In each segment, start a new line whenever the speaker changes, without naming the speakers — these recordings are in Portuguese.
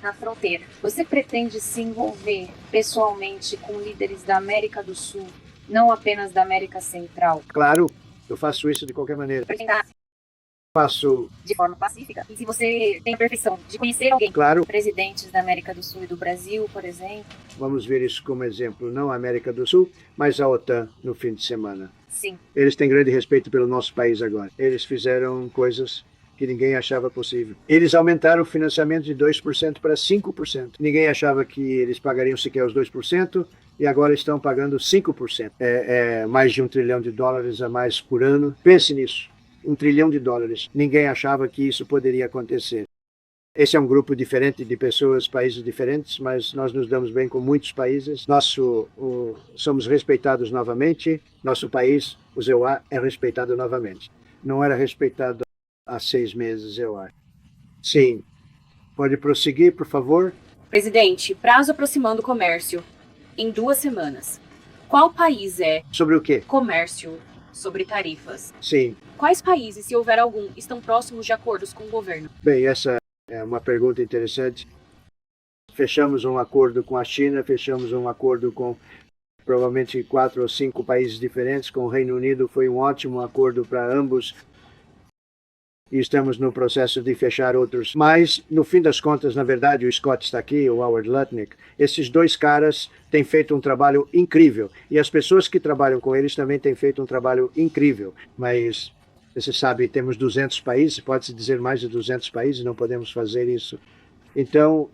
na fronteira. Você pretende se envolver pessoalmente com líderes da América do Sul, não apenas da América Central?
Claro, eu faço isso de qualquer maneira. Faço
de forma pacífica. E se você tem a perfeição de conhecer alguém,
claro,
presidentes da América do Sul e do Brasil, por exemplo.
Vamos ver isso como exemplo, não a América do Sul, mas a OTAN no fim de semana.
Sim.
Eles têm grande respeito pelo nosso país agora. Eles fizeram coisas que ninguém achava possível. Eles aumentaram o financiamento de 2% para 5%. Ninguém achava que eles pagariam sequer os 2%, e agora estão pagando 5%. É mais de $1 trilhão a mais por ano. Pense nisso. $1 trilhão. Ninguém achava que isso poderia acontecer. Esse é um grupo diferente de pessoas, países diferentes, mas nós nos damos bem com muitos países. Somos respeitados novamente. Nosso país, o ZEUA, é respeitado novamente. Não era respeitado há 6 meses, eu acho. Sim. Pode prosseguir, por favor?
Presidente, prazo aproximando o comércio. Em 2 semanas. Qual país é?
Sobre o quê?
Comércio. Sobre tarifas.
Sim.
Quais países, se houver algum, estão próximos de acordos com o governo?
Bem, essa é uma pergunta interessante. Fechamos um acordo com a China, fechamos um acordo com provavelmente 4 ou 5 países diferentes. Com o Reino Unido foi um ótimo acordo para ambos. E estamos no processo de fechar outros. Mas, no fim das contas, na verdade, o Scott está aqui, o Howard Lutnick, esses 2 caras têm feito um trabalho incrível. E as pessoas que trabalham com eles também têm feito um trabalho incrível. Mas, você sabe, temos 200 países, pode-se dizer mais de 200 países, não podemos fazer isso. Então,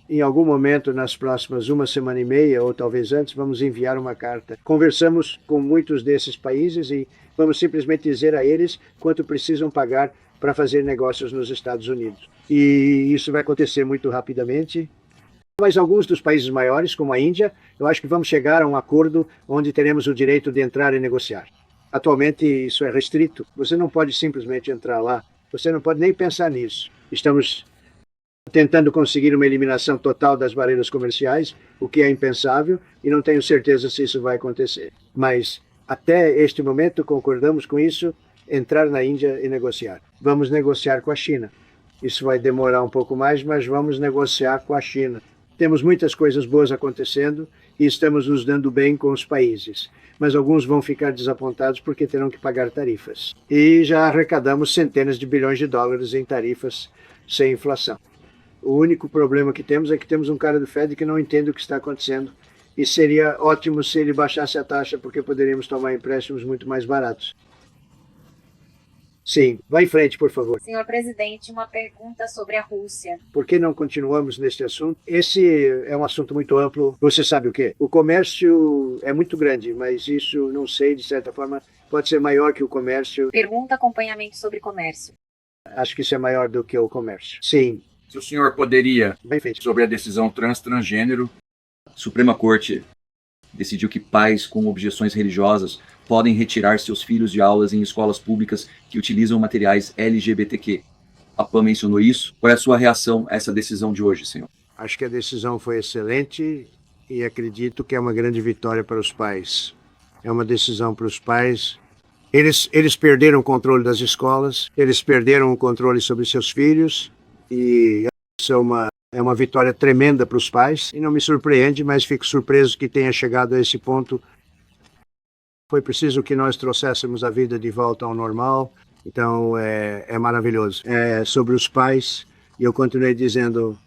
em algum momento, nas próximas 1 semana e meia, ou talvez antes, vamos enviar uma carta. Conversamos com muitos desses países e vamos simplesmente dizer a eles quanto precisam pagar para fazer negócios nos Estados Unidos. E isso vai acontecer muito rapidamente. Mas alguns dos países maiores, como a Índia, eu acho que vamos chegar a um acordo onde teremos o direito de entrar e negociar. Atualmente isso é restrito. Você não pode simplesmente entrar lá. Você não pode nem pensar nisso. Estamos tentando conseguir uma eliminação total das barreiras comerciais, o que é impensável, e não tenho certeza se isso vai acontecer. Mas até este momento concordamos com isso, entrar na Índia e negociar. Vamos negociar com a China. Isso vai demorar um pouco mais, mas vamos negociar com a China. Temos muitas coisas boas acontecendo e estamos nos dando bem com os países. Mas alguns vão ficar desapontados porque terão que pagar tarifas. E já arrecadamos centenas de bilhões de dólares em tarifas sem inflação. O único problema que temos é que temos um cara do Fed que não entende o que está acontecendo. E seria ótimo se ele baixasse a taxa, porque poderíamos tomar empréstimos muito mais baratos. Sim, vá em frente, por favor.
Senhor presidente, uma pergunta sobre a Rússia.
Por que não continuamos neste assunto? Esse é um assunto muito amplo. Você sabe o quê? O comércio é muito grande, mas isso, não sei, de certa forma, pode ser maior que o comércio.
Pergunta acompanhamento sobre comércio.
Acho que isso é maior do que o comércio. Sim.
Se o senhor poderia,
bem feito,
sobre a decisão transgênero, a Suprema Corte decidiu que pais com objeções religiosas podem retirar seus filhos de aulas em escolas públicas que utilizam materiais LGBTQ. A PAN mencionou isso. Qual é a sua reação a essa decisão de hoje, senhor?
Acho que a decisão foi excelente e acredito que é uma grande vitória para os pais. É uma decisão para os pais. Eles perderam o controle das escolas, eles perderam o controle sobre seus filhos e isso é uma vitória tremenda para os pais. E não me surpreende, mas fico surpreso que tenha chegado a esse ponto. Foi preciso que nós trouxéssemos a vida de volta ao normal, então é maravilhoso. É sobre os pais, e eu continuei dizendo,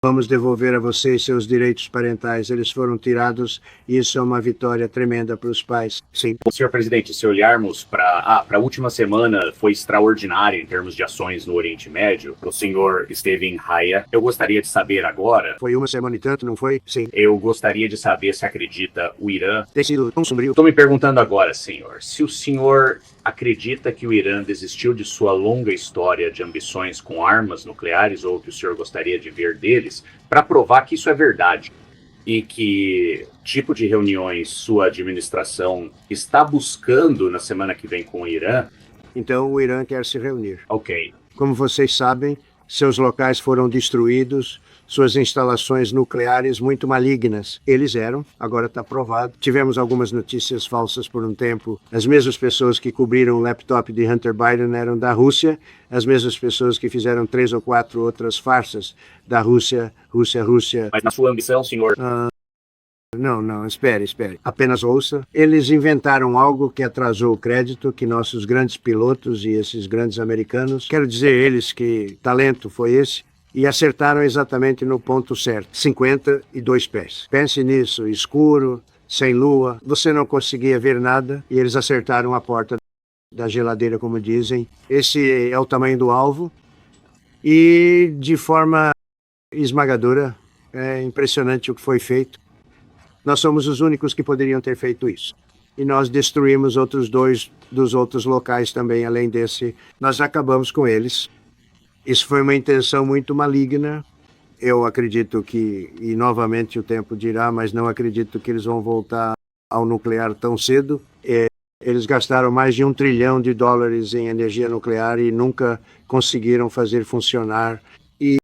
vamos devolver a vocês seus direitos parentais, eles foram tirados, e isso é uma vitória tremenda para os pais. Sim.
Senhor presidente, se olharmos para a última semana, foi extraordinária em termos de ações no Oriente Médio. O senhor esteve em Haia. Eu gostaria de saber agora...
Foi 1 semana e tanto, não foi? Sim.
Eu gostaria de saber se acredita o Irã...
Tem sido tão sombrio.
Estou me perguntando agora, senhor, se o senhor acredita que o Irã desistiu de sua longa história de ambições com armas nucleares, ou que o senhor gostaria de ver deles, para provar que isso é verdade. E que tipo de reuniões sua administração está buscando na semana que vem com o Irã?
Então o Irã quer se reunir.
Ok.
Como vocês sabem, seus locais foram destruídos, suas instalações nucleares muito malignas. Eles eram, agora está provado. Tivemos algumas notícias falsas por um tempo. As mesmas pessoas que cobriram o laptop de Hunter Biden eram da Rússia, as mesmas pessoas que fizeram 3 ou 4 outras farsas da Rússia.
Mas na sua ambição, senhor...
Não, espere. Apenas ouça. Eles inventaram algo que atrasou o crédito que nossos grandes pilotos e esses grandes americanos, quero dizer eles que talento foi esse, e acertaram exatamente no ponto certo, 52 pés. Pense nisso, escuro, sem lua, você não conseguia ver nada e eles acertaram a porta da geladeira, como dizem. Esse é o tamanho do alvo e de forma esmagadora, é impressionante o que foi feito. Nós somos os únicos que poderiam ter feito isso. E nós destruímos outros 2 dos outros locais também, além desse. Nós acabamos com eles. Isso foi uma intenção muito maligna. Eu acredito que, e novamente o tempo dirá, mas não acredito que eles vão voltar ao nuclear tão cedo. Eles gastaram mais de $1 trilhão em energia nuclear e nunca conseguiram fazer funcionar. E,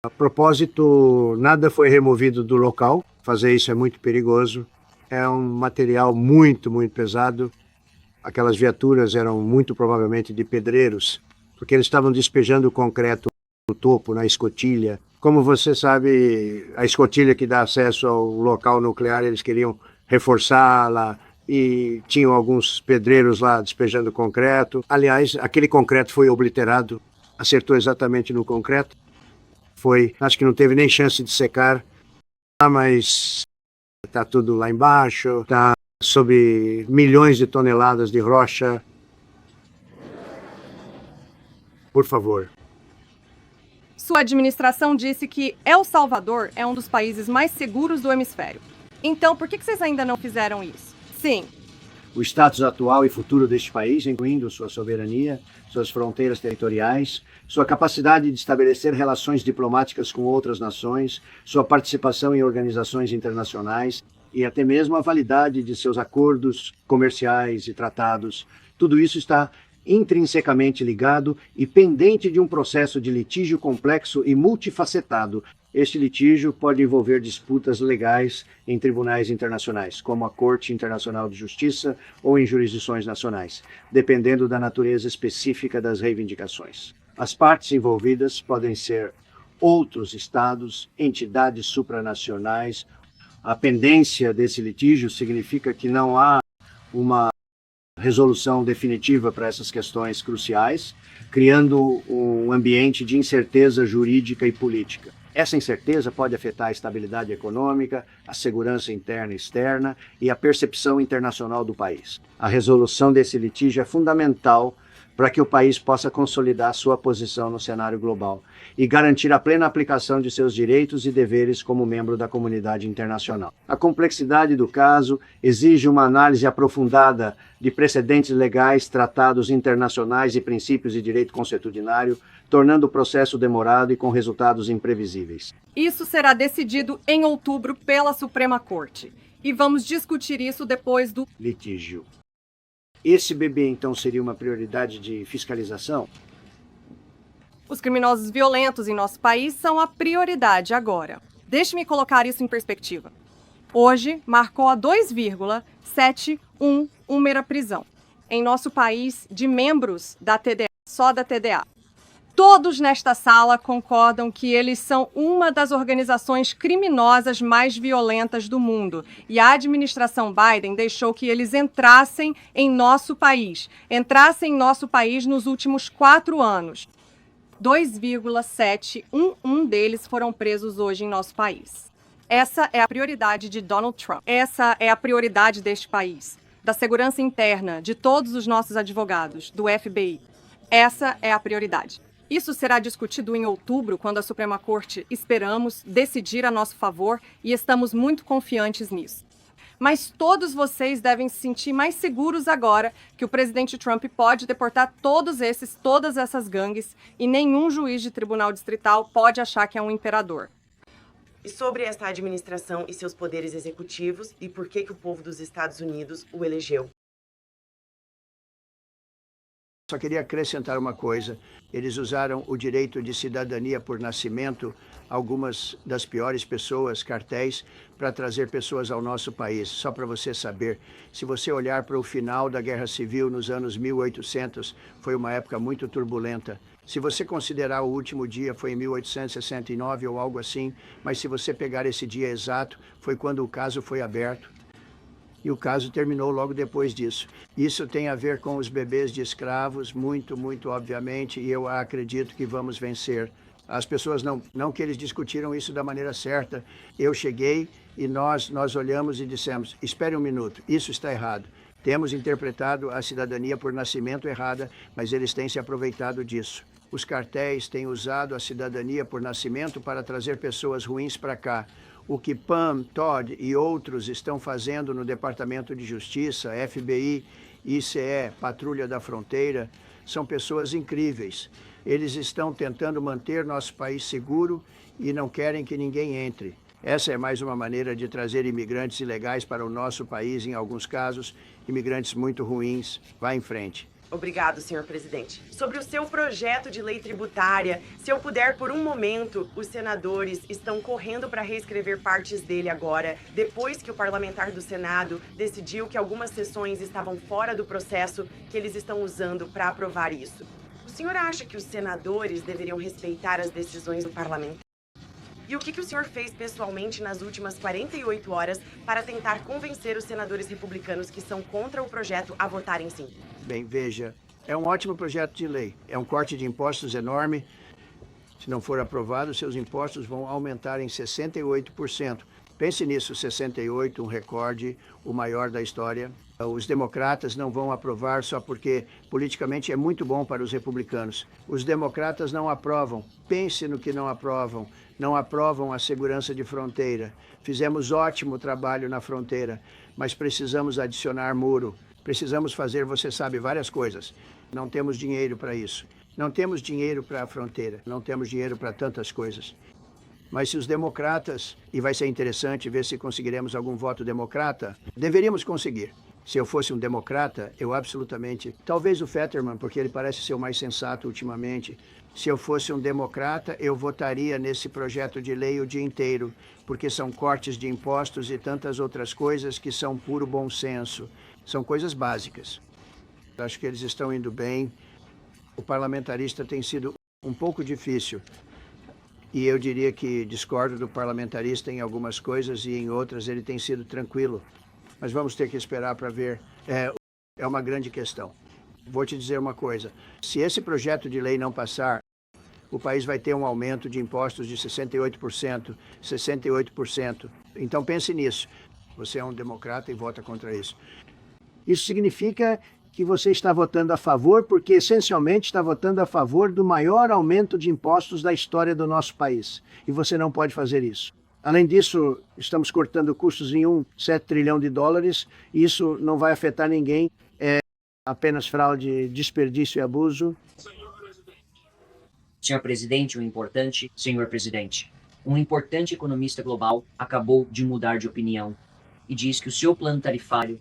a propósito, nada foi removido do local. Fazer isso é muito perigoso. É um material muito pesado. Aquelas viaturas eram muito provavelmente de pedreiros, porque eles estavam despejando concreto no topo, na escotilha. Como você sabe, a escotilha que dá acesso ao local nuclear, eles queriam reforçá-la e tinham alguns pedreiros lá despejando concreto. Aliás, aquele concreto foi obliterado, acertou exatamente no concreto. Acho que não teve nem chance de secar, mas está tudo lá embaixo, está sob milhões de toneladas de rocha. Por favor.
Sua administração disse que El Salvador é um dos países mais seguros do hemisfério. Então, por que vocês ainda não fizeram isso? Sim.
O status atual e futuro deste país, incluindo sua soberania, suas fronteiras territoriais, sua capacidade de estabelecer relações diplomáticas com outras nações, sua participação em organizações internacionais e até mesmo a validade de seus acordos comerciais e tratados, tudo isso está intrinsecamente ligado e pendente de um processo de litígio complexo e multifacetado. Este litígio pode envolver disputas legais em tribunais internacionais, como a Corte Internacional de Justiça ou em jurisdições nacionais, dependendo da natureza específica das reivindicações. As partes envolvidas podem ser outros estados, entidades supranacionais. A pendência desse litígio significa que não há uma resolução definitiva para essas questões cruciais, criando um ambiente de incerteza jurídica e política. Essa incerteza pode afetar a estabilidade econômica, a segurança interna e externa e a percepção internacional do país. A resolução desse litígio é fundamental para que o país possa consolidar sua posição no cenário global e garantir a plena aplicação de seus direitos e deveres como membro da comunidade internacional. A complexidade do caso exige uma análise aprofundada de precedentes legais, tratados internacionais e princípios de direito consuetudinário, tornando o processo demorado e com resultados imprevisíveis.
Isso será decidido em outubro pela Suprema Corte. E vamos discutir isso depois do
litígio. Esse bebê, então, seria uma prioridade de fiscalização?
Os criminosos violentos em nosso país são a prioridade agora. Deixe-me colocar isso em perspectiva. Hoje, marcou a 2,71 mera prisão em nosso país de membros da TDA, só da TDA. Todos nesta sala concordam que eles são uma das organizações criminosas mais violentas do mundo. E a administração Biden deixou que eles entrassem em nosso país nos últimos 4 anos. 2,711 deles foram presos hoje em nosso país. Essa é a prioridade de Donald Trump. Essa é a prioridade deste país, da segurança interna, de todos os nossos advogados, do FBI. Essa é a prioridade. Isso será discutido em outubro, quando a Suprema Corte, esperamos, decidir a nosso favor e estamos muito confiantes nisso. Mas todos vocês devem se sentir mais seguros agora que o presidente Trump pode deportar todas essas gangues e nenhum juiz de tribunal distrital pode achar que é um imperador.
E sobre esta administração e seus poderes executivos e por que o povo dos Estados Unidos o elegeu?
Só queria acrescentar uma coisa. Eles usaram o direito de cidadania por nascimento, algumas das piores pessoas, cartéis, para trazer pessoas ao nosso país. Só para você saber, se você olhar para o final da Guerra Civil nos anos 1800, foi uma época muito turbulenta. Se você considerar o último dia, foi em 1869 ou algo assim, mas se você pegar esse dia exato, foi quando o caso foi aberto. E o caso terminou logo depois disso. Isso tem a ver com os bebês de escravos, muito, muito obviamente, e eu acredito que vamos vencer. As pessoas não que eles discutiram isso da maneira certa. Eu cheguei e nós olhamos e dissemos, espere um minuto, isso está errado. Temos interpretado a cidadania por nascimento errada, mas eles têm se aproveitado disso. Os cartéis têm usado a cidadania por nascimento para trazer pessoas ruins para cá. O que Pam, Todd e outros estão fazendo no Departamento de Justiça, FBI, ICE, Patrulha da Fronteira, são pessoas incríveis. Eles estão tentando manter nosso país seguro e não querem que ninguém entre. Essa é mais uma maneira de trazer imigrantes ilegais para o nosso país, em alguns casos, imigrantes muito ruins. Vá em frente.
Obrigado, senhor presidente. Sobre o seu projeto de lei tributária, se eu puder, por um momento, os senadores estão correndo para reescrever partes dele agora, depois que o parlamentar do Senado decidiu que algumas sessões estavam fora do processo que eles estão usando para aprovar isso. O senhor acha que os senadores deveriam respeitar as decisões do parlamento? E o que o senhor fez pessoalmente nas últimas 48 horas para tentar convencer os senadores republicanos que são contra o projeto a votarem sim?
Bem, veja, é um ótimo projeto de lei. É um corte de impostos enorme. Se não for aprovado, seus impostos vão aumentar em 68%. Pense nisso, 68%, um recorde, o maior da história. Os democratas não vão aprovar só porque politicamente é muito bom para os republicanos. Os democratas não aprovam. Pense no que não aprovam. Não aprovam a segurança de fronteira. Fizemos ótimo trabalho na fronteira, mas precisamos adicionar muro. Precisamos fazer, você sabe, várias coisas. Não temos dinheiro para isso. Não temos dinheiro para a fronteira. Não temos dinheiro para tantas coisas. Mas se os democratas, e vai ser interessante ver se conseguiremos algum voto democrata, deveríamos conseguir. Se eu fosse um democrata, eu absolutamente... Talvez o Fetterman, porque ele parece ser o mais sensato ultimamente. Se eu fosse um democrata, eu votaria nesse projeto de lei o dia inteiro, porque são cortes de impostos e tantas outras coisas que são puro bom senso. São coisas básicas. Acho que eles estão indo bem. O parlamentarista tem sido um pouco difícil. E eu diria que discordo do parlamentarista em algumas coisas e em outras ele tem sido tranquilo. Mas vamos ter que esperar para ver. É uma grande questão. Vou te dizer uma coisa. Se esse projeto de lei não passar, o país vai ter um aumento de impostos de 68%. 68%. Então pense nisso. Você é um democrata e vota contra isso. Isso significa que você está votando a favor, porque essencialmente está votando a favor do maior aumento de impostos da história do nosso país. E você não pode fazer isso. Além disso, estamos cortando custos em 7 trilhão de dólares, e isso não vai afetar ninguém. É apenas fraude, desperdício e abuso.
Senhor presidente, um importante economista global acabou de mudar de opinião e diz que o seu plano tarifário,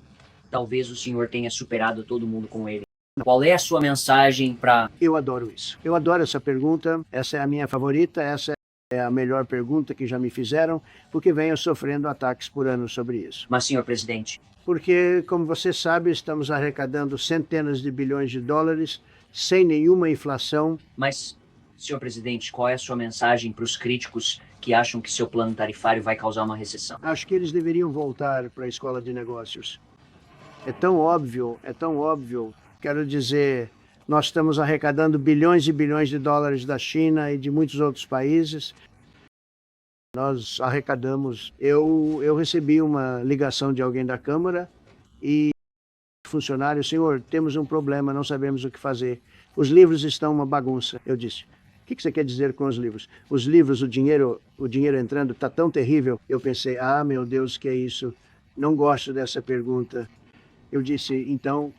talvez o senhor tenha superado todo mundo com ele. Qual é a sua mensagem para...
Eu adoro isso. Eu adoro essa pergunta. Essa é a minha favorita. Essa é a melhor pergunta que já me fizeram, porque venho sofrendo ataques por ano sobre isso.
Mas, senhor presidente...
Porque, como você sabe, estamos arrecadando centenas de bilhões de dólares sem nenhuma inflação.
Mas, senhor presidente, qual é a sua mensagem para os críticos que acham que seu plano tarifário vai causar uma recessão?
Acho que eles deveriam voltar para a escola de negócios. É tão óbvio. Quero dizer, nós estamos arrecadando bilhões e bilhões de dólares da China e de muitos outros países. Nós arrecadamos. Eu recebi uma ligação de alguém da Câmara e funcionário, senhor, temos um problema, não sabemos o que fazer. Os livros estão uma bagunça. Eu disse, o que você quer dizer com os livros? Os livros, o dinheiro entrando está tão terrível. Eu pensei, meu Deus, que é isso? Não gosto dessa pergunta. Eu disse, então,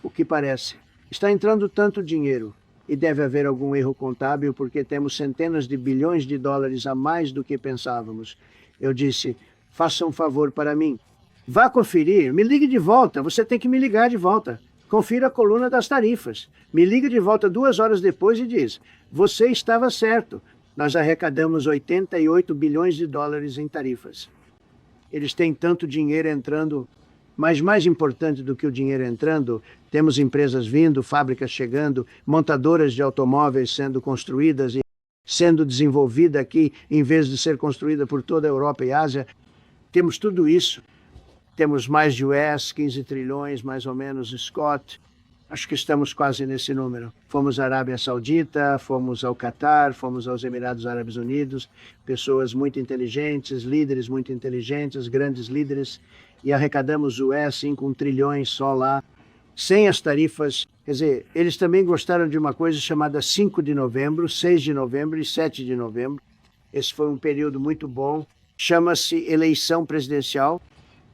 o que parece? Está entrando tanto dinheiro e deve haver algum erro contábil porque temos centenas de bilhões de dólares a mais do que pensávamos. Eu disse, faça um favor para mim. Vá conferir, me ligue de volta, você tem que me ligar de volta. confira a coluna das tarifas. Me liga de volta 2 horas depois e diz: você estava certo. Nós arrecadamos 88 bilhões de dólares em tarifas. Eles têm tanto dinheiro entrando, mas mais importante do que o dinheiro entrando, temos empresas vindo, fábricas chegando, montadoras de automóveis sendo construídas e sendo desenvolvida aqui, em vez de ser construída por toda a Europa e Ásia. Temos tudo isso. Temos mais de US, 15 trilhões, mais ou menos, Scott. Acho que estamos quase nesse número. Fomos à Arábia Saudita, fomos ao Catar, fomos aos Emirados Árabes Unidos, pessoas muito inteligentes, líderes muito inteligentes, grandes líderes, e arrecadamos US 5 trilhões só lá, sem as tarifas. Quer dizer, eles também gostaram de uma coisa chamada 5 de novembro, 6 de novembro e 7 de novembro. Esse foi um período muito bom. Chama-se eleição presidencial.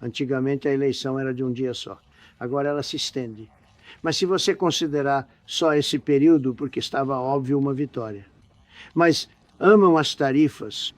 Antigamente a eleição era de um dia só. Agora ela se estende. Mas se você considerar só esse período, porque estava óbvio uma vitória. Mas amam as tarifas.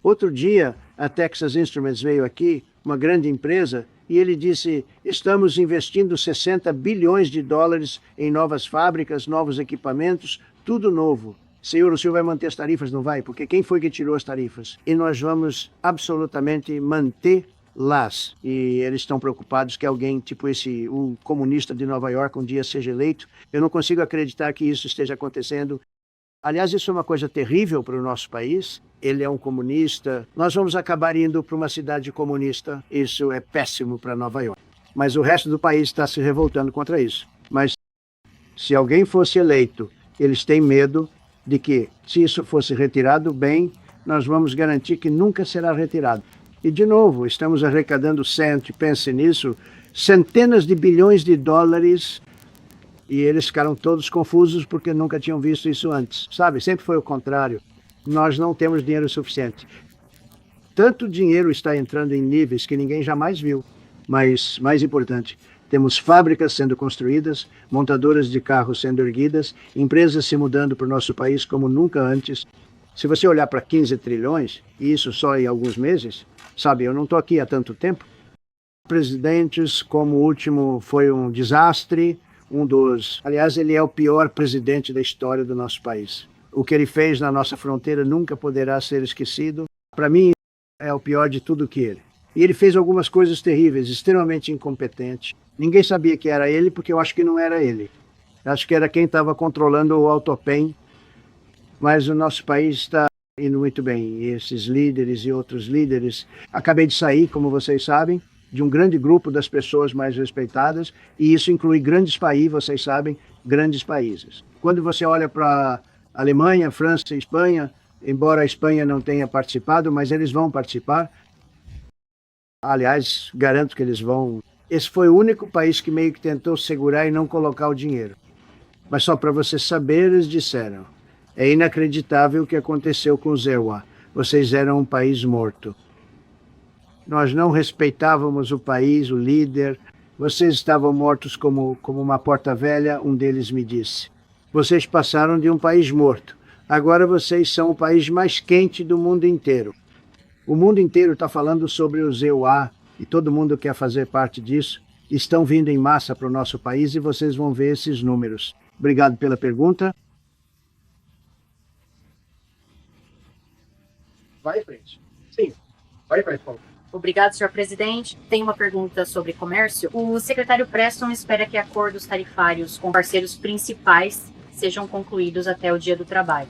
Outro dia, a Texas Instruments veio aqui, uma grande empresa, e ele disse: estamos investindo 60 bilhões de dólares em novas fábricas, novos equipamentos, tudo novo. Senhor, o senhor vai manter as tarifas? Não vai? Porque quem foi que tirou as tarifas? E nós vamos absolutamente mantê-las. E eles estão preocupados que alguém, tipo um comunista de Nova York, um dia seja eleito. Eu não consigo acreditar que isso esteja acontecendo. Aliás, isso é uma coisa terrível para o nosso país. Ele é um comunista. Nós vamos acabar indo para uma cidade comunista. Isso é péssimo para Nova York. Mas o resto do país está se revoltando contra isso. Mas se alguém fosse eleito, eles têm medo de que, se isso fosse retirado, bem, nós vamos garantir que nunca será retirado. E, de novo, estamos arrecadando pense nisso, centenas de bilhões de dólares, e eles ficaram todos confusos porque nunca tinham visto isso antes. Sabe, sempre foi o contrário. Nós não temos dinheiro suficiente. Tanto dinheiro está entrando em níveis que ninguém jamais viu. Mas, mais importante, temos fábricas sendo construídas, montadoras de carros sendo erguidas, empresas se mudando para o nosso país como nunca antes. Se você olhar para 15 trilhões, e isso só em alguns meses, sabe, eu não estou aqui há tanto tempo. Presidentes, como o último foi um desastre, aliás, ele é o pior presidente da história do nosso país. O que ele fez na nossa fronteira nunca poderá ser esquecido. Para mim, é o pior de tudo que ele. E ele fez algumas coisas terríveis, extremamente incompetente. Ninguém sabia que era ele, porque eu acho que não era ele. Eu acho que era quem estava controlando o Autopen. Mas o nosso país está indo muito bem. E esses líderes e outros líderes. Acabei de sair, como vocês sabem, de um grande grupo das pessoas mais respeitadas. E isso inclui grandes países, vocês sabem, grandes países. Quando você olha para Alemanha, França e Espanha, embora a Espanha não tenha participado, mas eles vão participar. Aliás, garanto que eles vão. Esse foi o único país que meio que tentou segurar e não colocar o dinheiro. Mas só para você saber, eles disseram: é inacreditável o que aconteceu com o ZEWA. Vocês eram um país morto. Nós não respeitávamos o país, o líder. Vocês estavam mortos como uma porta velha, um deles me disse. Vocês passaram de um país morto. Agora vocês são o país mais quente do mundo inteiro. O mundo inteiro está falando sobre o ZEWA e todo mundo quer fazer parte disso. Estão vindo em massa para o nosso país e vocês vão ver esses números. Obrigado pela pergunta. Vai em frente. Sim, vai em frente, Paulo.
Obrigado, senhor presidente. Tem uma pergunta sobre comércio. O secretário Preston espera que acordos tarifários com parceiros principais sejam concluídos até o Dia do Trabalho.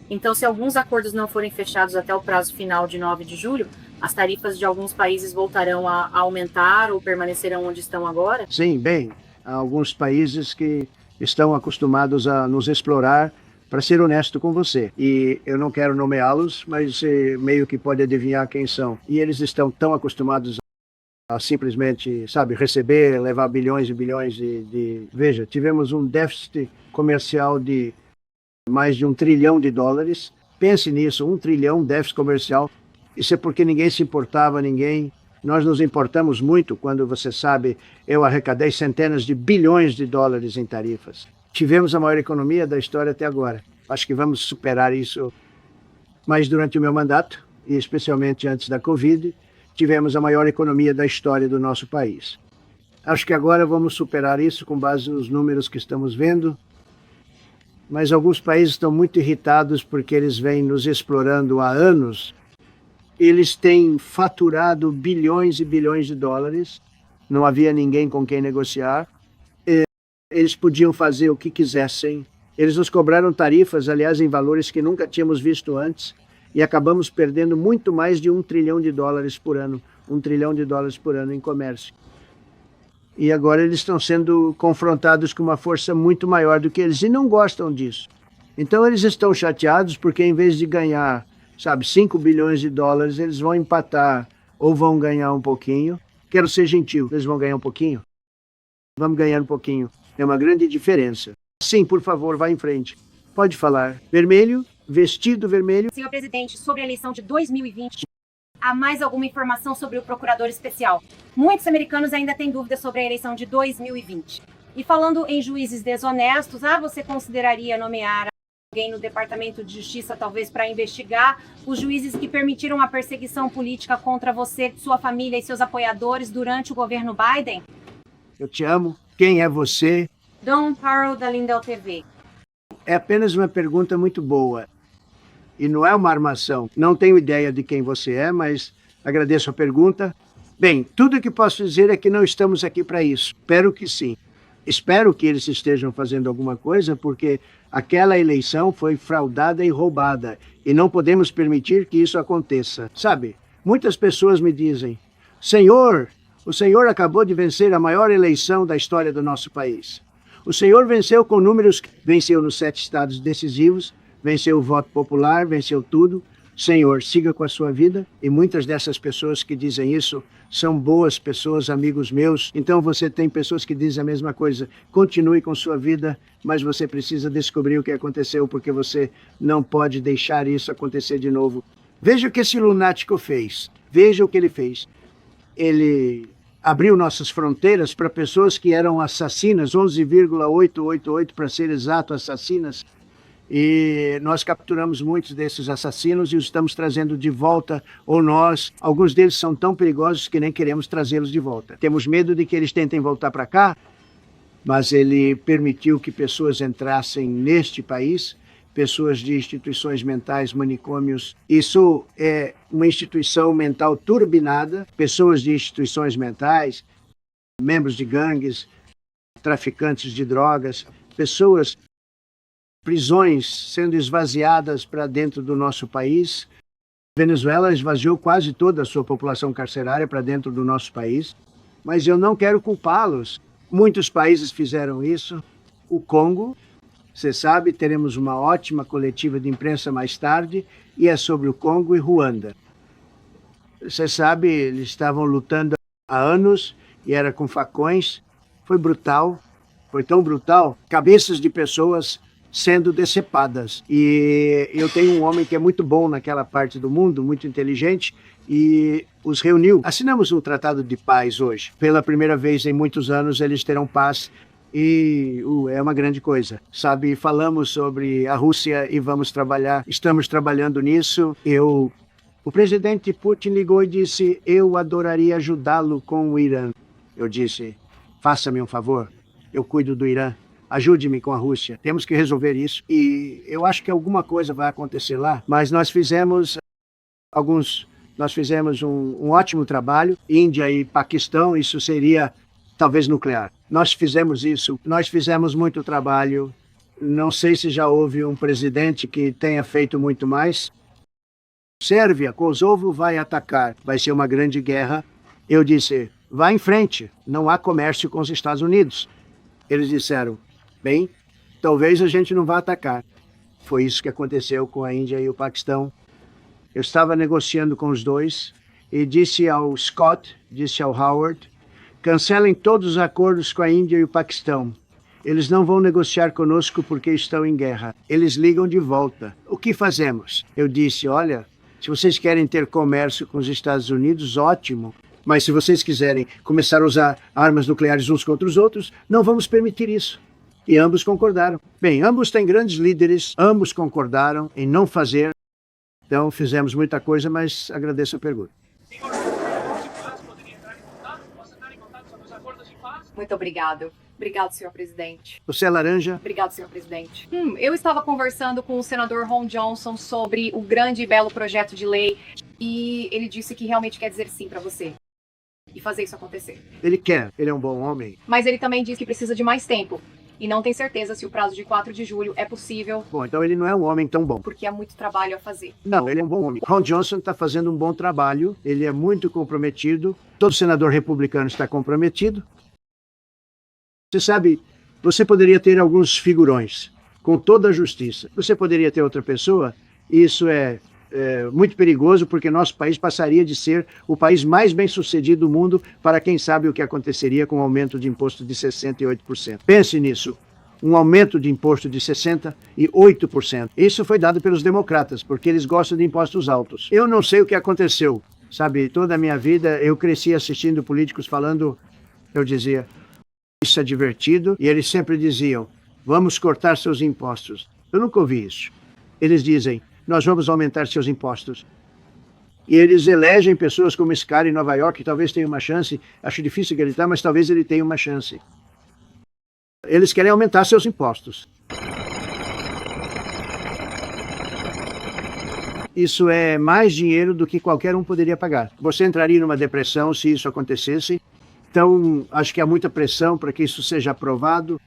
Então, se alguns acordos não forem fechados até o prazo final de 9 de julho, as tarifas de alguns países voltarão a aumentar ou permanecerão onde estão agora?
Sim, bem, há alguns países que estão acostumados a nos explorar, para ser honesto com você. E eu não quero nomeá-los, mas você meio que pode adivinhar quem são. E eles estão tão acostumados a simplesmente, sabe, receber, levar bilhões e bilhões de... Veja, tivemos um déficit comercial de mais de $1 trilhão. Pense nisso, 1 trilhão déficit comercial. Isso é porque ninguém se importava, Nós nos importamos muito quando, você sabe, eu arrecadei centenas de bilhões de dólares em tarifas. Tivemos a maior economia da história até agora. Acho que vamos superar isso. Mas durante o meu mandato, e especialmente antes da Covid, tivemos a maior economia da história do nosso país. Acho que agora vamos superar isso com base nos números que estamos vendo. Mas alguns países estão muito irritados porque eles vêm nos explorando há anos. Eles têm faturado bilhões e bilhões de dólares. Não havia ninguém com quem negociar. Eles podiam fazer o que quisessem. Eles nos cobraram tarifas, aliás, em valores que nunca tínhamos visto antes. E acabamos perdendo muito mais de $1 trilhão por ano. $1 trilhão por ano em comércio. E agora eles estão sendo confrontados com uma força muito maior do que eles. E não gostam disso. Então eles estão chateados porque em vez de ganhar, sabe, $5 bilhões, eles vão empatar ou vão ganhar um pouquinho. Quero ser gentil, eles vão ganhar um pouquinho? Vamos ganhar um pouquinho. É uma grande diferença. Sim, por favor, vá em frente. Pode falar. Vermelho, vestido vermelho.
Senhor presidente, sobre a eleição de 2020, há mais alguma informação sobre o procurador especial? Muitos americanos ainda têm dúvidas sobre a eleição de 2020. E falando em juízes desonestos, você consideraria nomear alguém no Departamento de Justiça, talvez para investigar os juízes que permitiram a perseguição política contra você, sua família e seus apoiadores durante o governo Biden?
Eu te amo. Quem é você?
Don Parrow, da Lindell TV.
É apenas uma pergunta muito boa. E não é uma armação. Não tenho ideia de quem você é, mas agradeço a pergunta. Bem, tudo o que posso dizer é que não estamos aqui para isso. Espero que sim. Espero que eles estejam fazendo alguma coisa, porque aquela eleição foi fraudada e roubada. E não podemos permitir que isso aconteça. Sabe, muitas pessoas me dizem, Senhor, o senhor acabou de vencer a maior eleição da história do nosso país. O senhor venceu com números, venceu nos 7 estados decisivos, venceu o voto popular, venceu tudo. Senhor, siga com a sua vida. E muitas dessas pessoas que dizem isso são boas pessoas, amigos meus. Então você tem pessoas que dizem a mesma coisa. Continue com sua vida, mas você precisa descobrir o que aconteceu, porque você não pode deixar isso acontecer de novo. Veja o que esse lunático fez. Veja o que ele fez. Ele abriu nossas fronteiras para pessoas que eram assassinas, 11,888 para ser exato, assassinas. E nós capturamos muitos desses assassinos e os estamos trazendo de volta, ou nós, alguns deles são tão perigosos que nem queremos trazê-los de volta. Temos medo de que eles tentem voltar para cá, mas ele permitiu que pessoas entrassem neste país, pessoas de instituições mentais, manicômios. Isso é uma instituição mental turbinada, pessoas de instituições mentais, membros de gangues, traficantes de drogas, pessoas, prisões sendo esvaziadas para dentro do nosso país. A Venezuela esvaziou quase toda a sua população carcerária para dentro do nosso país, mas eu não quero culpá-los. Muitos países fizeram isso. O Congo, você sabe, teremos uma ótima coletiva de imprensa mais tarde, e é sobre o Congo e Ruanda. Você sabe, eles estavam lutando há anos, e era com facões. Foi brutal, foi tão brutal, cabeças de pessoas sendo decepadas. E eu tenho um homem que é muito bom naquela parte do mundo, muito inteligente, e os reuniu. Assinamos um tratado de paz hoje. Pela primeira vez em muitos anos, eles terão paz. E é uma grande coisa, sabe? Falamos sobre a Rússia e vamos trabalhar, estamos trabalhando nisso. O presidente Putin ligou e disse, eu adoraria ajudá-lo com o Irã. Eu disse, faça-me um favor, eu cuido do Irã, ajude-me com a Rússia, temos que resolver isso. E eu acho que alguma coisa vai acontecer lá, mas nós fizemos um ótimo trabalho, Índia e Paquistão, isso seria talvez nuclear. Nós fizemos isso, nós fizemos muito trabalho. Não sei se já houve um presidente que tenha feito muito mais. Sérvia, Kosovo vai atacar, vai ser uma grande guerra. Eu disse, vá em frente, não há comércio com os Estados Unidos. Eles disseram, bem, talvez a gente não vá atacar. Foi isso que aconteceu com a Índia e o Paquistão. Eu estava negociando com os dois e disse ao Scott, disse ao Howard, cancelem todos os acordos com a Índia e o Paquistão. Eles não vão negociar conosco porque estão em guerra. Eles ligam de volta. O que fazemos? Eu disse, olha, se vocês querem ter comércio com os Estados Unidos, ótimo. Mas se vocês quiserem começar a usar armas nucleares uns contra os outros, não vamos permitir isso. E ambos concordaram. Bem, ambos têm grandes líderes, ambos concordaram em não fazer. Então fizemos muita coisa, mas agradeço a pergunta.
Muito obrigado. Obrigado, senhor presidente.
Você é laranja?
Obrigado, senhor presidente. Eu estava conversando com o senador Ron Johnson sobre o grande e belo projeto de lei e ele disse que realmente quer dizer sim para você e fazer isso acontecer.
Ele quer, ele é um bom homem.
Mas ele também diz que precisa de mais tempo e não tem certeza se o prazo de 4 de julho é possível.
Bom, então ele não é um homem tão bom.
Porque há muito trabalho a fazer.
Não, ele é um bom homem. Ron Johnson está fazendo um bom trabalho, ele é muito comprometido, todo senador republicano está comprometido. Você sabe, você poderia ter alguns figurões, com toda a justiça. Você poderia ter outra pessoa, e isso é muito perigoso, porque nosso país passaria de ser o país mais bem-sucedido do mundo para quem sabe o que aconteceria com o aumento de imposto de 68%. Pense nisso, um aumento de imposto de 68%. Isso foi dado pelos democratas, porque eles gostam de impostos altos. Eu não sei o que aconteceu, sabe, toda a minha vida eu cresci assistindo políticos falando, eu dizia, isso é divertido, e eles sempre diziam, vamos cortar seus impostos. Eu nunca ouvi isso. Eles dizem, nós vamos aumentar seus impostos. E eles elegem pessoas como esse cara em Nova York, que talvez tenha uma chance, acho difícil acreditar, mas talvez ele tenha uma chance. Eles querem aumentar seus impostos. Isso é mais dinheiro do que qualquer um poderia pagar. Você entraria numa depressão se isso acontecesse. Então, acho que há muita pressão para que isso seja aprovado.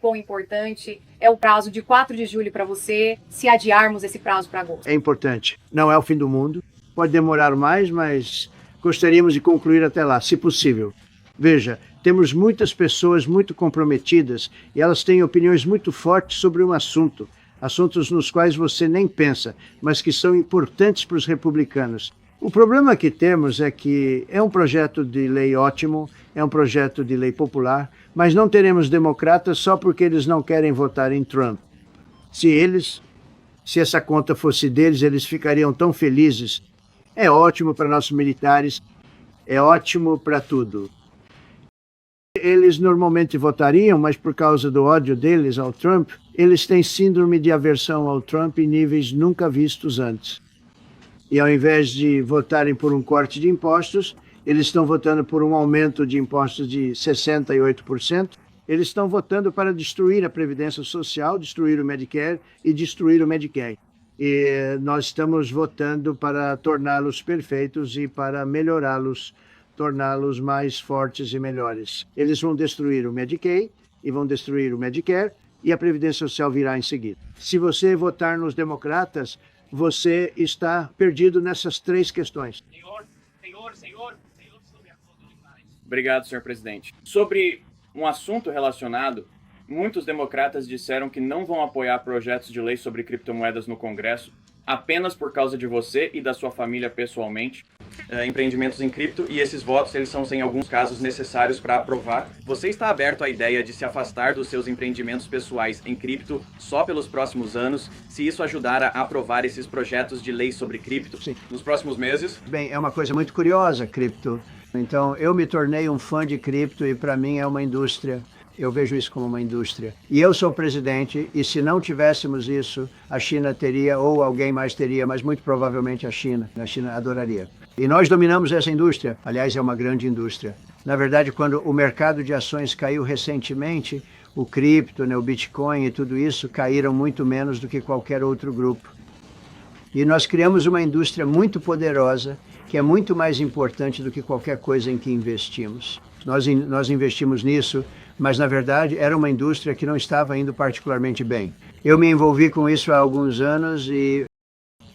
Quão importante é o prazo de 4 de julho para você, se adiarmos esse prazo para agosto?
É importante. Não é o fim do mundo. Pode demorar mais, mas gostaríamos de concluir até lá, se possível. Veja, temos muitas pessoas muito comprometidas e elas têm opiniões muito fortes sobre um assunto. Assuntos nos quais você nem pensa, mas que são importantes para os republicanos. O problema que temos é que é um projeto de lei ótimo, é um projeto de lei popular, mas não teremos democratas só porque eles não querem votar em Trump. Se essa conta fosse deles, eles ficariam tão felizes. É ótimo para nossos militares, é ótimo para tudo. Eles normalmente votariam, mas por causa do ódio deles ao Trump, eles têm síndrome de aversão ao Trump em níveis nunca vistos antes. E ao invés de votarem por um corte de impostos, eles estão votando por um aumento de impostos de 68%. Eles estão votando para destruir a Previdência Social, destruir o Medicare e destruir o Medicaid. E nós estamos votando para torná-los perfeitos e para melhorá-los, torná-los mais fortes e melhores. Eles vão destruir o Medicaid e vão destruir o Medicare e a Previdência Social virá em seguida. Se você votar nos democratas, você está perdido nessas 3 questões.
Obrigado, senhor presidente. Sobre um assunto relacionado, muitos democratas disseram que não vão apoiar projetos de lei sobre criptomoedas no Congresso apenas por causa de você e da sua família pessoalmente. Empreendimentos em cripto, e esses votos eles são, em alguns casos, necessários para aprovar. Você está aberto à ideia de se afastar dos seus empreendimentos pessoais em cripto só pelos próximos anos, se isso ajudar a aprovar esses projetos de lei sobre cripto nos próximos meses?
Bem, é uma coisa muito curiosa, cripto. Então, eu me tornei um fã de cripto e para mim é uma indústria. Eu vejo isso como uma indústria. E eu sou presidente, e se não tivéssemos isso, a China teria, ou alguém mais teria, mas muito provavelmente a China. A China adoraria. E nós dominamos essa indústria. Aliás, é uma grande indústria. Na verdade, quando o mercado de ações caiu recentemente, o cripto, o Bitcoin e tudo isso caíram muito menos do que qualquer outro grupo. E nós criamos uma indústria muito poderosa, que é muito mais importante do que qualquer coisa em que investimos. Nós investimos nisso, mas na verdade era uma indústria que não estava indo particularmente bem. Eu me envolvi com isso há alguns anos e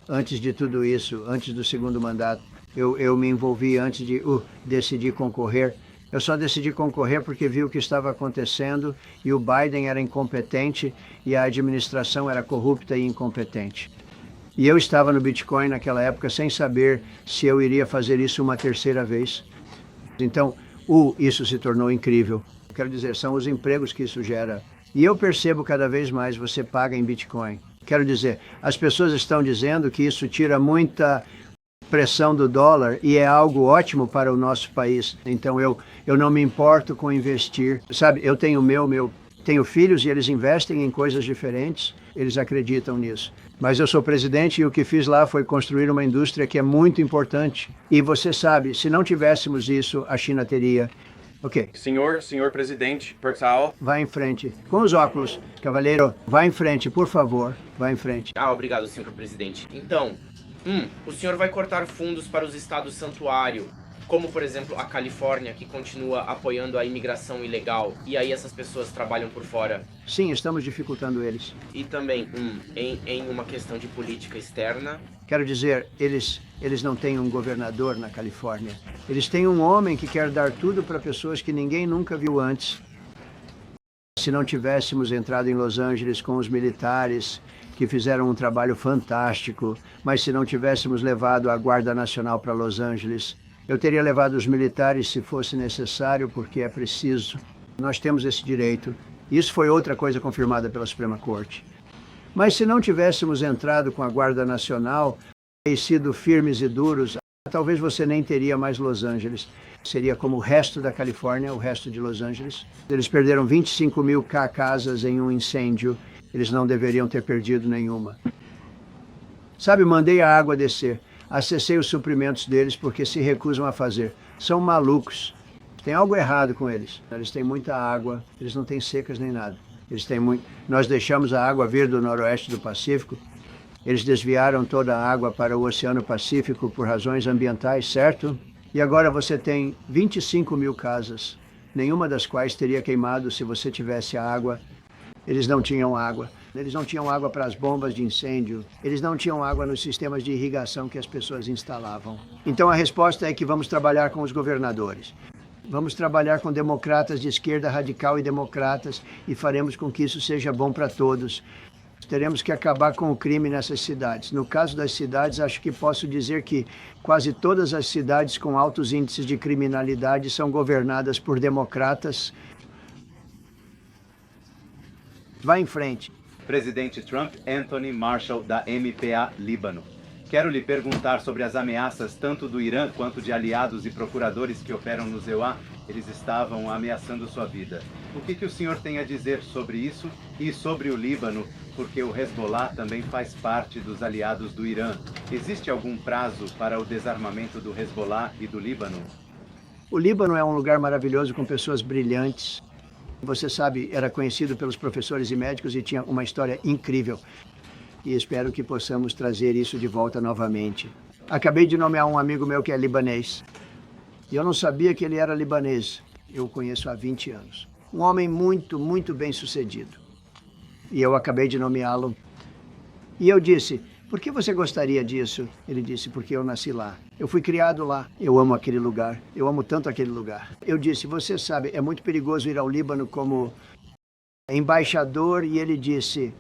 antes de tudo isso, antes do segundo mandato, eu me envolvi antes de decidir concorrer. Eu só decidi concorrer porque vi o que estava acontecendo e o Biden era incompetente e a administração era corrupta e incompetente. E eu estava no Bitcoin naquela época sem saber se eu iria fazer isso uma terceira vez. Então, isso se tornou incrível. Quero dizer, são os empregos que isso gera. E eu percebo cada vez mais, você paga em Bitcoin. Quero dizer, as pessoas estão dizendo que isso tira muita pressão do dólar e é algo ótimo para o nosso país. Então eu não me importo com investir. Sabe, eu tenho tenho filhos e eles investem em coisas diferentes, eles acreditam nisso. Mas eu sou presidente e o que fiz lá foi construir uma indústria que é muito importante. E você sabe, se não tivéssemos isso, a China teria. Ok.
Senhor presidente, pessoal.
Vai em frente. Com os óculos, cavaleiro. Vai em frente, por favor. Vai em frente.
Obrigado, senhor presidente. Então, o senhor vai cortar fundos para os estados santuário, como, por exemplo, a Califórnia, que continua apoiando a imigração ilegal, e aí essas pessoas trabalham por fora.
Sim, estamos dificultando eles.
E também, em uma questão de política externa.
Quero dizer, eles não têm um governador na Califórnia. Eles têm um homem que quer dar tudo para pessoas que ninguém nunca viu antes. Se não tivéssemos entrado em Los Angeles com os militares, que fizeram um trabalho fantástico, mas se não tivéssemos levado a Guarda Nacional para Los Angeles, eu teria levado os militares se fosse necessário, porque é preciso. Nós temos esse direito. Isso foi outra coisa confirmada pela Suprema Corte. Mas se não tivéssemos entrado com a Guarda Nacional e sido firmes e duros, talvez você nem teria mais Los Angeles. Seria como o resto da Califórnia, o resto de Los Angeles. Eles perderam 25 mil casas em um incêndio. Eles não deveriam ter perdido nenhuma. Sabe, mandei a água descer. Acessei os suprimentos deles porque se recusam a fazer. São malucos. Tem algo errado com eles. Eles têm muita água, eles não têm secas nem nada. Eles têm muito. Nós deixamos a água vir do noroeste do Pacífico. Eles desviaram toda a água para o Oceano Pacífico por razões ambientais, certo? E agora você tem 25 mil casas, nenhuma das quais teria queimado se você tivesse água. Eles não tinham água. Eles não tinham água para as bombas de incêndio. Eles não tinham água nos sistemas de irrigação que as pessoas instalavam. Então a resposta é que vamos trabalhar com os governadores. Vamos trabalhar com democratas de esquerda radical e democratas e faremos com que isso seja bom para todos. Teremos que acabar com o crime nessas cidades. No caso das cidades, acho que posso dizer que quase todas as cidades com altos índices de criminalidade são governadas por democratas. Vá em frente.
Presidente Trump, Anthony Marshall, da MPA Líbano. Quero lhe perguntar sobre as ameaças tanto do Irã quanto de aliados e procuradores que operam no EUA. Eles estavam ameaçando sua vida. O que o senhor tem a dizer sobre isso e sobre o Líbano, porque o Hezbollah também faz parte dos aliados do Irã? Existe algum prazo para o desarmamento do Hezbollah e do Líbano?
O Líbano é um lugar maravilhoso com pessoas brilhantes. Você sabe, era conhecido pelos professores e médicos e tinha uma história incrível. E espero que possamos trazer isso de volta novamente. Acabei de nomear um amigo meu que é libanês. E eu não sabia que ele era libanês. Eu o conheço há 20 anos. Um homem muito, muito bem sucedido. E eu acabei de nomeá-lo. E eu disse, por que você gostaria disso? Ele disse, porque eu nasci lá. Eu fui criado lá. Eu amo aquele lugar. Eu amo tanto aquele lugar. Eu disse, você sabe, é muito perigoso ir ao Líbano como embaixador. E ele disse,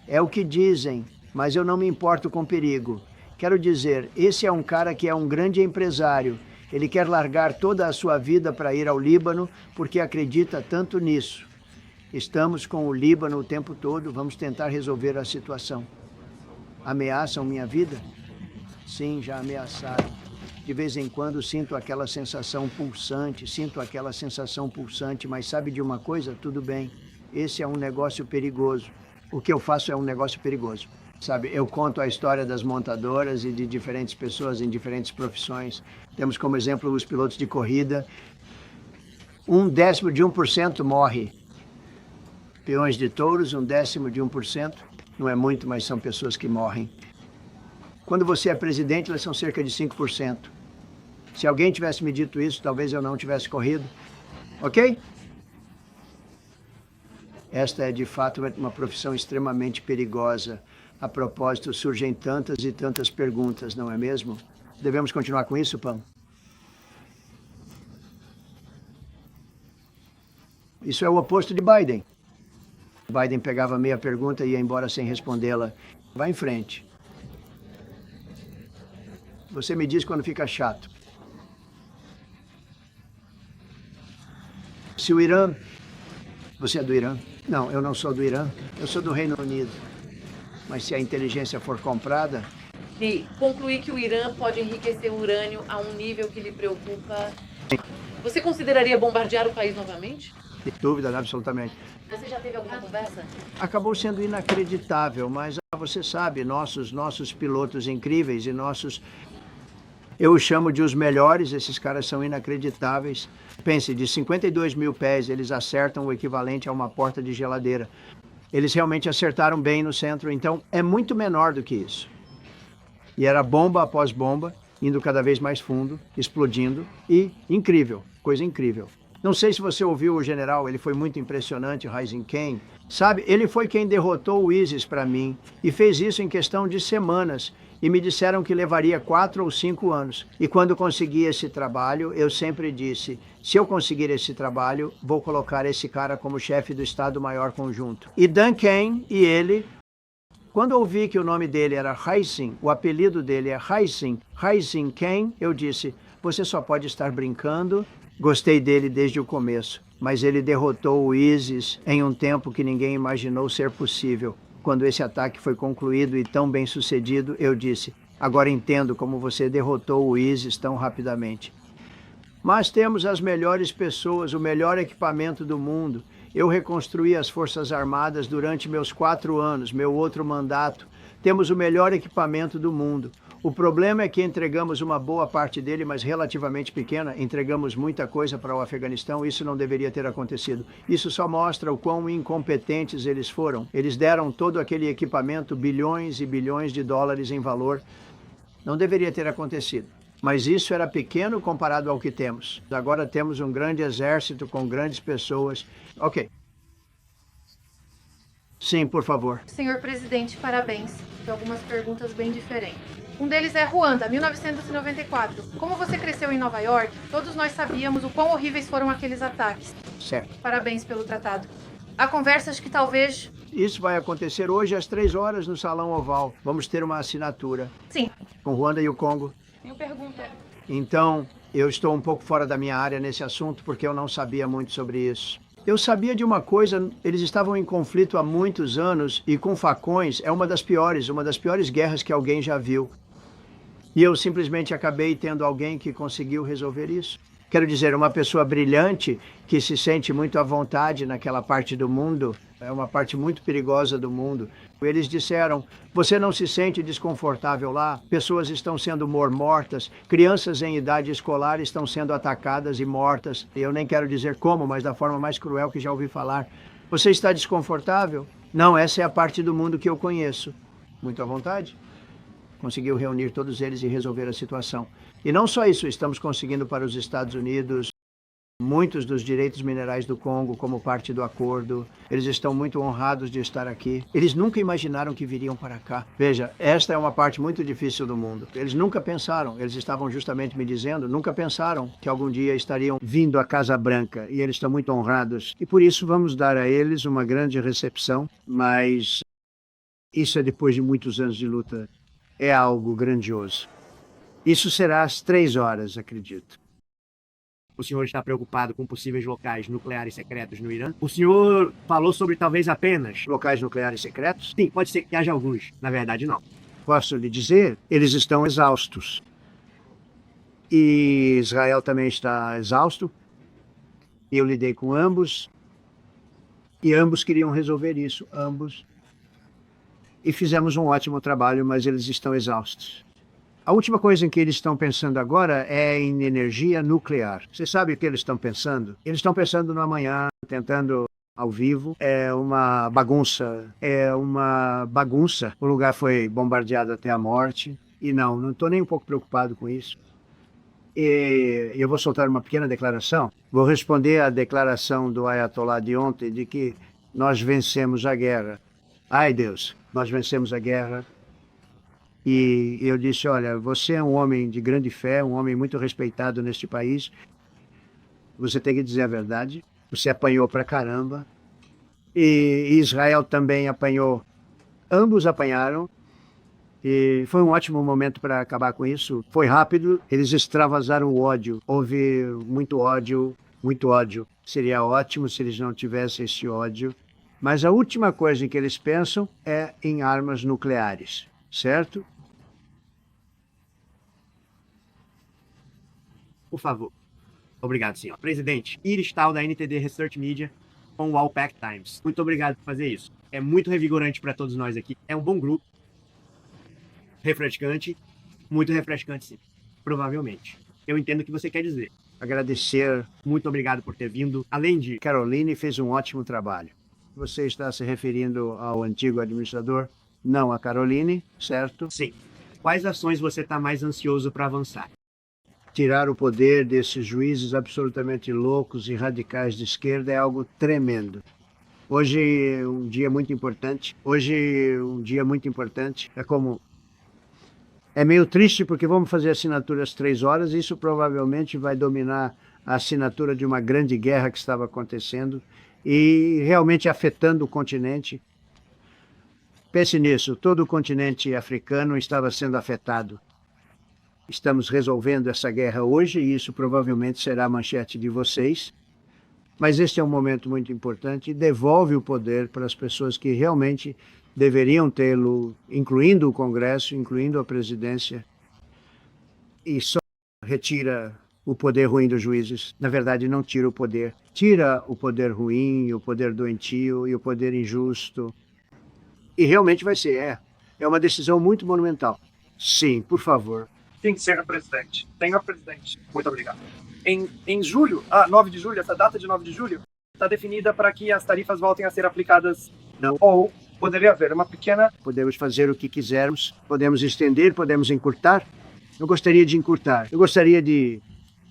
é o que dizem, mas eu não me importo com perigo. Quero dizer, esse é um cara que é um grande empresário. Ele quer largar toda a sua vida para ir ao Líbano porque acredita tanto nisso. Estamos com o Líbano o tempo todo, vamos tentar resolver a situação. Ameaçam minha vida? Sim, já ameaçaram. De vez em quando sinto aquela sensação pulsante, mas sabe de uma coisa? Tudo bem, esse é um negócio perigoso. O que eu faço é um negócio perigoso. Sabe, eu conto a história das montadoras e de diferentes pessoas em diferentes profissões. Temos como exemplo os pilotos de corrida. 1/10% morre. Peões de touros, 1/10%. Não é muito, mas são pessoas que morrem. Quando você é presidente, elas são cerca de 5%. Se alguém tivesse me dito isso, talvez eu não tivesse corrido. Ok? Esta é, de fato, uma profissão extremamente perigosa. A propósito, surgem tantas e tantas perguntas, não é mesmo? Devemos continuar com isso, Pão? Isso é o oposto de Biden. Biden pegava meia pergunta e ia embora sem respondê-la. Vá em frente. Você me diz quando fica chato. Se o Irã... Você é do Irã? Não, eu não sou do Irã. Eu sou do Reino Unido. Mas se a inteligência for comprada...
E concluir que o Irã pode enriquecer o urânio a um nível que lhe preocupa. Você consideraria bombardear o país novamente?
Sem dúvida, absolutamente.
Você já teve alguma conversa?
Acabou sendo inacreditável, mas você sabe, nossos pilotos incríveis e Eu os chamo de os melhores, esses caras são inacreditáveis. Pense, de 52 mil pés, eles acertam o equivalente a uma porta de geladeira. Eles realmente acertaram bem no centro, então é muito menor do que isso. E era bomba após bomba, indo cada vez mais fundo, explodindo, e incrível, coisa incrível. Não sei se você ouviu o general, ele foi muito impressionante, Rising King. Sabe, ele foi quem derrotou o ISIS para mim, e fez isso em questão de semanas, e me disseram que levaria 4 ou 5 anos. E quando consegui esse trabalho, eu sempre disse, se eu conseguir esse trabalho, vou colocar esse cara como chefe do Estado-Maior Conjunto. E Dan Kane e ele, quando ouvi que o nome dele era Rising, o apelido dele é Rising Kane, eu disse, você só pode estar brincando. Gostei dele desde o começo, mas ele derrotou o ISIS em um tempo que ninguém imaginou ser possível. Quando esse ataque foi concluído e tão bem sucedido, eu disse, agora entendo como você derrotou o ISIS tão rapidamente. Mas temos as melhores pessoas, o melhor equipamento do mundo. Eu reconstruí as Forças Armadas durante meus 4 anos, meu outro mandato. Temos o melhor equipamento do mundo. O problema é que entregamos uma boa parte dele, mas relativamente pequena. Entregamos muita coisa para o Afeganistão. Isso não deveria ter acontecido. Isso só mostra o quão incompetentes eles foram. Eles deram todo aquele equipamento, bilhões e bilhões de dólares em valor. Não deveria ter acontecido. Mas isso era pequeno comparado ao que temos. Agora temos um grande exército com grandes pessoas. Ok. Sim, por favor.
Senhor presidente, parabéns. Tem algumas perguntas bem diferentes. Um deles é Ruanda, 1994. Como você cresceu em Nova York, todos nós sabíamos o quão horríveis foram aqueles ataques.
Certo.
Parabéns pelo tratado. Há conversas que talvez...
Isso vai acontecer hoje às 3 horas no Salão Oval. Vamos ter uma assinatura.
Sim.
Com Ruanda e o Congo.
Minha pergunta é...
Então, eu estou um pouco fora da minha área nesse assunto porque eu não sabia muito sobre isso. Eu sabia de uma coisa, eles estavam em conflito há muitos anos e com facões é uma das piores guerras que alguém já viu. E eu simplesmente acabei tendo alguém que conseguiu resolver isso. Quero dizer, uma pessoa brilhante que se sente muito à vontade naquela parte do mundo, é uma parte muito perigosa do mundo. Eles disseram, você não se sente desconfortável lá? Pessoas estão sendo mortas, crianças em idade escolar estão sendo atacadas e mortas. Eu nem quero dizer como, mas da forma mais cruel que já ouvi falar. Você está desconfortável? Não, essa é a parte do mundo que eu conheço. Muito à vontade. Conseguiu reunir todos eles e resolver a situação. E não só isso, estamos conseguindo para os Estados Unidos muitos dos direitos minerais do Congo como parte do acordo. Eles estão muito honrados de estar aqui. Eles nunca imaginaram que viriam para cá. Veja, esta é uma parte muito difícil do mundo. Eles nunca pensaram, eles estavam justamente me dizendo, nunca pensaram que algum dia estariam vindo à Casa Branca. E eles estão muito honrados. E por isso vamos dar a eles uma grande recepção, mas isso é depois de muitos anos de luta. É algo grandioso. Isso será às 3 horas, acredito.
O senhor está preocupado com possíveis locais nucleares secretos no Irã? O senhor falou sobre talvez apenas
locais nucleares secretos?
Sim, pode ser que haja alguns. Na verdade, não.
Posso lhe dizer, eles estão exaustos. E Israel também está exausto. Eu lidei com ambos. E ambos queriam resolver isso, ambos. E fizemos um ótimo trabalho, mas eles estão exaustos. A última coisa em que eles estão pensando agora é em energia nuclear. Você sabe o que eles estão pensando? Eles estão pensando no amanhã, tentando ao vivo. É uma bagunça. O lugar foi bombardeado até a morte. E não estou nem um pouco preocupado com isso. E eu vou soltar uma pequena declaração. Vou responder à declaração do Ayatollah de ontem de que nós vencemos a guerra. Ai, Deus, nós vencemos a guerra. E eu disse, olha, você é um homem de grande fé, um homem muito respeitado neste país. Você tem que dizer a verdade. Você apanhou pra caramba. E Israel também apanhou. Ambos apanharam. E foi um ótimo momento para acabar com isso. Foi rápido, eles extravasaram o ódio. Houve muito ódio, muito ódio. Seria ótimo se eles não tivessem esse ódio. Mas a última coisa em que eles pensam é em armas nucleares, certo?
Por favor. Obrigado, senhor. Presidente, Iris Tal, da NTD Research Media, com o Wallpack Times. Muito obrigado por fazer isso. É muito revigorante para todos nós aqui. É um bom grupo. Refrescante. Muito refrescante, sim. Provavelmente. Eu entendo o que você quer dizer.
Agradecer.
Muito obrigado por ter vindo. Além de...
Caroline fez um ótimo trabalho. Você está se referindo ao antigo administrador? Não a Caroline, certo?
Sim. Quais ações você está mais ansioso para avançar?
Tirar o poder desses juízes absolutamente loucos e radicais de esquerda é algo tremendo. Hoje é um dia muito importante. É meio triste porque vamos fazer assinatura às 3 horas e isso provavelmente vai dominar a assinatura de uma grande guerra que estava acontecendo e realmente afetando o continente. Pense nisso, todo o continente africano estava sendo afetado. Estamos resolvendo essa guerra hoje e isso provavelmente será a manchete de vocês. Mas este é um momento muito importante e devolve o poder para as pessoas que realmente deveriam tê-lo, incluindo o Congresso, incluindo a presidência, e só retira o poder ruim dos juízes. Na verdade, não tira o poder. Tira o poder ruim, o poder doentio e o poder injusto. E realmente vai ser, é uma decisão muito monumental. Sim, por favor.
Sim, senhor presidente. Senhor presidente, muito obrigado. Em julho, 9 de julho, essa data de 9 de julho, está definida para que as tarifas voltem a ser aplicadas.
Não.
Ou poderia haver uma pequena...
Podemos fazer o que quisermos, podemos estender, podemos encurtar. Eu gostaria de encurtar. Eu gostaria de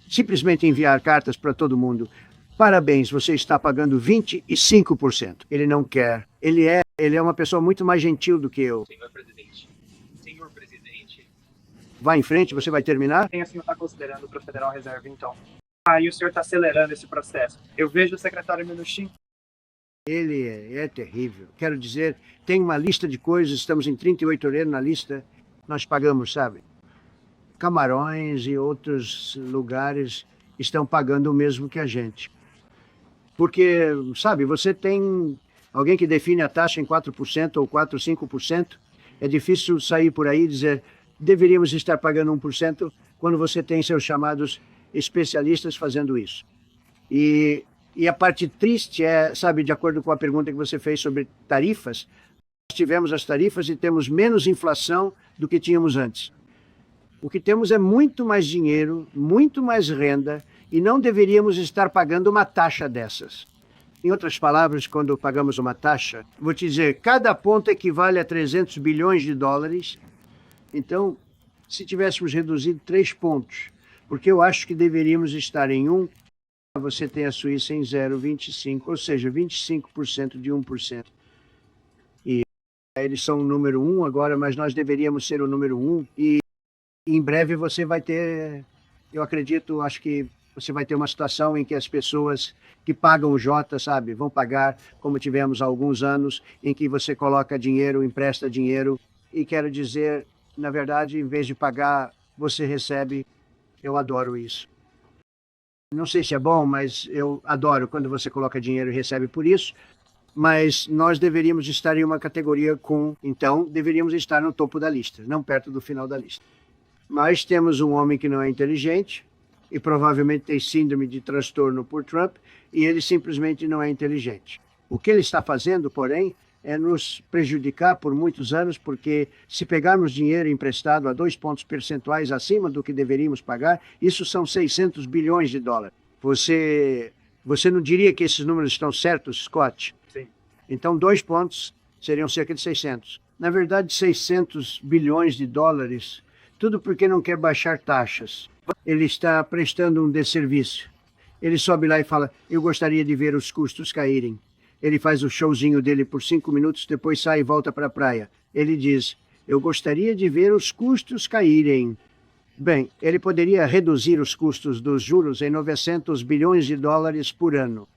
simplesmente enviar cartas para todo mundo. Parabéns, você está pagando 25%. Ele não quer. Ele é uma pessoa muito mais gentil do que eu.
Senhor presidente. Senhor presidente.
Vá em frente, você vai terminar?
Quem o senhor está considerando para o Federal Reserve, então? E o senhor está acelerando esse processo. Eu vejo o secretário Mnuchin.
Ele é terrível. Quero dizer, tem uma lista de coisas, estamos em 38 euros na lista, nós pagamos, sabe? Camarões e outros lugares estão pagando o mesmo que a gente. Porque, sabe, você tem alguém que define a taxa em 4% ou 4, 5%, é difícil sair por aí e dizer deveríamos estar pagando 1% quando você tem seus chamados especialistas fazendo isso. E a parte triste é, sabe, de acordo com a pergunta que você fez sobre tarifas, nós tivemos as tarifas e temos menos inflação do que tínhamos antes. O que temos é muito mais dinheiro, muito mais renda, e não deveríamos estar pagando uma taxa dessas. Em outras palavras, quando pagamos uma taxa, vou te dizer, cada ponto equivale a 300 bilhões de dólares. Então, se tivéssemos reduzido 3 pontos, porque eu acho que deveríamos estar em 1, você tem a Suíça em 0,25, ou seja, 25% de 1%. E eles são o número 1 agora, mas nós deveríamos ser o número 1. E em breve você vai ter, eu acredito, acho que você vai ter uma situação em que as pessoas que pagam o Jota, sabe, vão pagar, como tivemos há alguns anos, em que você coloca dinheiro, empresta dinheiro, e quero dizer, na verdade, em vez de pagar, você recebe. Eu adoro isso. Não sei se é bom, mas eu adoro quando você coloca dinheiro e recebe por isso, mas nós deveríamos estar em uma categoria então, deveríamos estar no topo da lista, não perto do final da lista. Mas temos um homem que não é inteligente, e provavelmente tem síndrome de transtorno por Trump, e ele simplesmente não é inteligente. O que ele está fazendo, porém, é nos prejudicar por muitos anos, porque se pegarmos dinheiro emprestado a 2 pontos percentuais acima do que deveríamos pagar, isso são 600 bilhões de dólares. Você não diria que esses números estão certos, Scott?
Sim.
Então, 2 pontos seriam cerca de 600. Na verdade, 600 bilhões de dólares, tudo porque não quer baixar taxas. Ele está prestando um desserviço. Ele sobe lá e fala, eu gostaria de ver os custos caírem. Ele faz o showzinho dele por 5 minutos, depois sai e volta para a praia. Ele diz, eu gostaria de ver os custos caírem. Bem, ele poderia reduzir os custos dos juros em 900 bilhões de dólares por ano.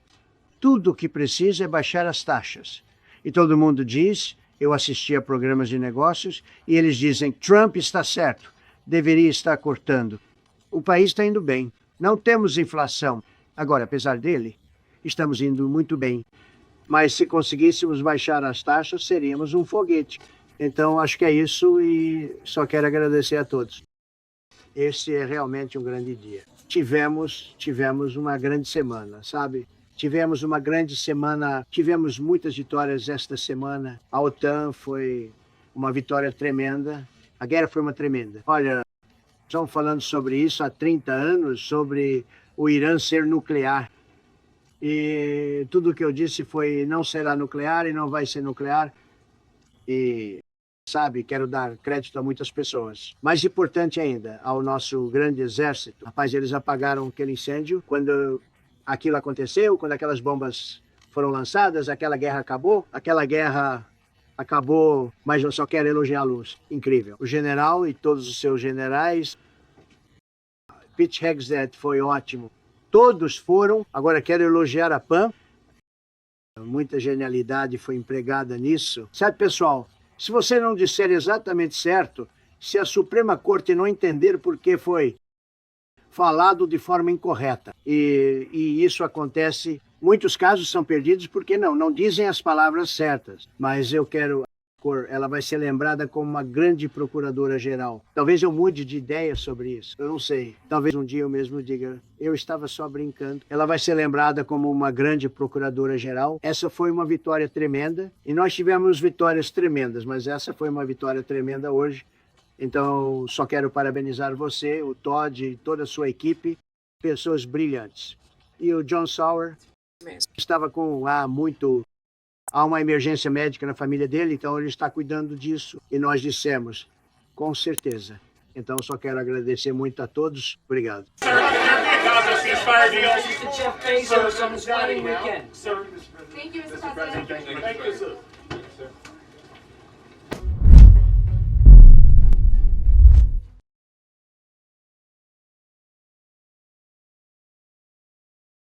Tudo o que precisa é baixar as taxas. E todo mundo diz, eu assisti a programas de negócios, e eles dizem, Trump está certo, deveria estar cortando. O país está indo bem. Não temos inflação. Agora, apesar dele, estamos indo muito bem. Mas se conseguíssemos baixar as taxas, seríamos um foguete. Então, acho que é isso e só quero agradecer a todos. Esse é realmente um grande dia. Tivemos uma grande semana, sabe? Tivemos uma grande semana, tivemos muitas vitórias esta semana. A OTAN foi uma vitória tremenda. A guerra foi uma tremenda. Olha, Estão falando sobre isso há 30 anos, sobre o Irã ser nuclear. E tudo o que eu disse foi não será nuclear e não vai ser nuclear. E, sabe, quero dar crédito a muitas pessoas. Mais importante ainda, ao nosso grande exército. Rapaz, eles apagaram aquele incêndio quando aquilo aconteceu, quando aquelas bombas foram lançadas, aquela guerra acabou, mas eu só quero elogiá-los. Incrível. O general e todos os seus generais. Pete Hegseth foi ótimo. Todos foram. Agora quero elogiar a PAN. Muita genialidade foi empregada nisso. Sabe, pessoal, se você não disser exatamente certo, se a Suprema Corte não entender por que foi falado de forma incorreta, e isso acontece, muitos casos são perdidos porque não dizem as palavras certas, mas eu quero, ela vai ser lembrada como uma grande procuradora-geral. Talvez eu mude de ideia sobre isso, eu não sei. Talvez um dia eu mesmo diga, eu estava só brincando. Ela vai ser lembrada como uma grande procuradora-geral. Essa foi uma vitória tremenda, e nós tivemos vitórias tremendas, mas essa foi uma vitória tremenda hoje. Então, só quero parabenizar você, o Todd e toda a sua equipe, pessoas brilhantes. E o John Sauer estava com há uma emergência médica na família dele, então ele está cuidando disso. E nós dissemos, com certeza. Então, só quero agradecer muito a todos. Obrigado.
Thank you, Mr. President.